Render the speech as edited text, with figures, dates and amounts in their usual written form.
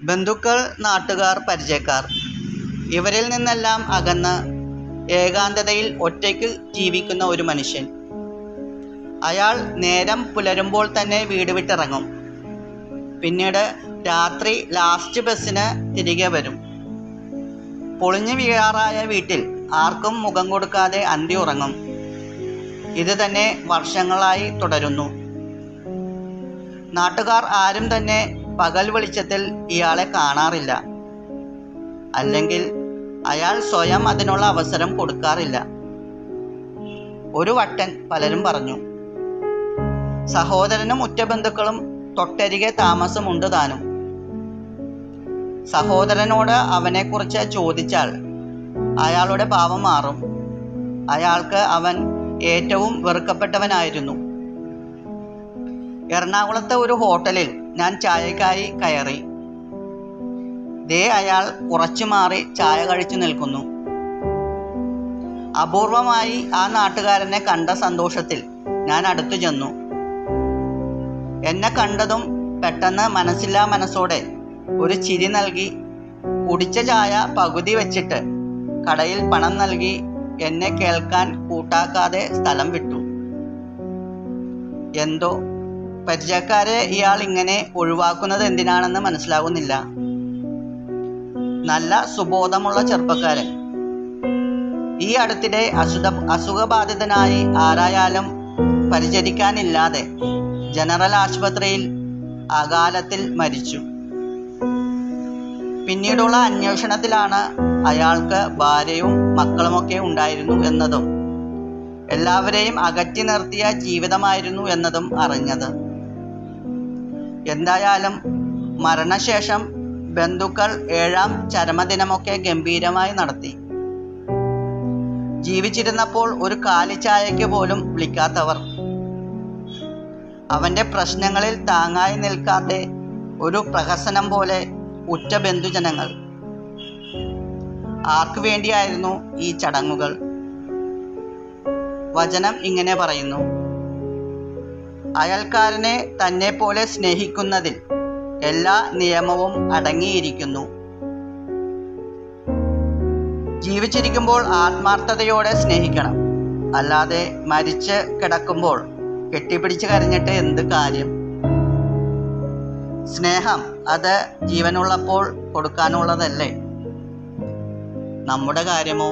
ബന്ധുക്കൾ, നാട്ടുകാർ, പരിചയക്കാർ ഇവരിൽ നിന്നെല്ലാം അകന്ന് ഏകാന്തതയിൽ ഒറ്റയ്ക്ക് ജീവിക്കുന്ന ഒരു മനുഷ്യൻ. അയാൾ നേരം പുലരുമ്പോൾ തന്നെ വീട് വിട്ടിറങ്ങും. പിന്നീട് രാത്രി ലാസ്റ്റ് ബസ്സിന് തിരികെ വരും. പൊളിഞ്ഞു വീഴാറായ വീട്ടിൽ ആർക്കും മുഖം കൊടുക്കാതെ അന്തി ഉറങ്ങും. ഇത് തന്നെ വർഷങ്ങളായി തുടരുന്നു. നാട്ടുകാർ ആരും തന്നെ പകൽ വെളിച്ചത്തിൽ ഇയാളെ കാണാറില്ല. അല്ലെങ്കിൽ അയാൾ സ്വയം അതിനുള്ള അവസരം കൊടുക്കാറില്ല. ഒരു വട്ടൻ പലരും പറഞ്ഞു, സഹോദരനും ഉറ്റബന്ധുക്കളും തൊട്ടരികെ താമസമുണ്ട് താനും. സഹോദരനോട് അവനെക്കുറിച്ച് ചോദിച്ചാൽ അയാളുടെ ഭാവം മാറും. അയാൾക്ക് അവൻ ഏറ്റവും വെറുക്കപ്പെട്ടവനായിരുന്നു. എറണാകുളത്തെ ഒരു ഹോട്ടലിൽ ഞാൻ ചായക്കായി കയറി. ദേ അയാൾ കുറച്ചു മാറി ചായ കഴിച്ചു നിൽക്കുന്നു. അപൂർവമായി ആ നാട്ടുകാരനെ കണ്ട സന്തോഷത്തിൽ ഞാൻ അടുത്തു ചെന്നു. എന്നെ കണ്ടതും പെട്ടെന്ന് മനസ്സില്ലാ മനസ്സോടെ ഒരു ചിരി നൽകി കുടിച്ച ചായ പകുതി വെച്ചിട്ട് കടയിൽ പണം നൽകി എന്നെ കേൾക്കാൻ കൂട്ടാക്കാതെ സ്ഥലം വിട്ടു. എന്തോ പരിചയക്കാരെ ഇയാൾ ഇങ്ങനെ ഒഴിവാക്കുന്നത് എന്തിനാണെന്ന് മനസ്സിലാകുന്നില്ല. നല്ല സുബോധമുള്ള ചെറുപ്പക്കാരൻ. ഈ അടുത്തിടെ അസുഖബാധിതനായി ആരായാലും പരിചരിക്കാനില്ലാതെ ജനറൽ ആശുപത്രിയിൽ അകാലത്തിൽ മരിച്ചു. പിന്നീടുള്ള അന്വേഷണത്തിലാണ് അയാൾക്ക് ഭാര്യയും മക്കളുമൊക്കെ ഉണ്ടായിരുന്നു എന്നതും എല്ലാവരെയും അകറ്റി നിർത്തിയ ജീവിതമായിരുന്നു എന്നതും അറിഞ്ഞത്. എന്തായാലും മരണശേഷം ബന്ധുക്കൾ 7ാം ചരമദിനമൊക്കെ ഗംഭീരമായി നടത്തി. ജീവിച്ചിരുന്നപ്പോൾ ഒരു കാലിച്ചായയ്ക്ക് പോലും വിളിക്കാത്തവർ, അവൻ്റെ പ്രശ്നങ്ങളിൽ താങ്ങായി നിൽക്കാതെ ഒരു പ്രഹസനം പോലെ ഉറ്റ ബന്ധുജനങ്ങൾ. ആർക്കു വേണ്ടിയായിരുന്നു ഈ ചടങ്ങുകൾ? വചനം ഇങ്ങനെ പറയുന്നു, അയൽക്കാരനെ തന്നെ പോലെ സ്നേഹിക്കുന്നതിൽ എല്ലാ നിയമവും അടങ്ങിയിരിക്കുന്നു. ജീവിച്ചിരിക്കുമ്പോൾ ആത്മാർത്ഥതയോടെ സ്നേഹിക്കണം. അല്ലാതെ മരിച്ച് കിടക്കുമ്പോൾ കെട്ടിപ്പിടിച്ച് കരഞ്ഞിട്ട് എന്ത് കാര്യം? സ്നേഹം അത് ജീവനുള്ളപ്പോൾ കൊടുക്കാനുള്ളതല്ലേ? നമ്മുടെ കാര്യമോ?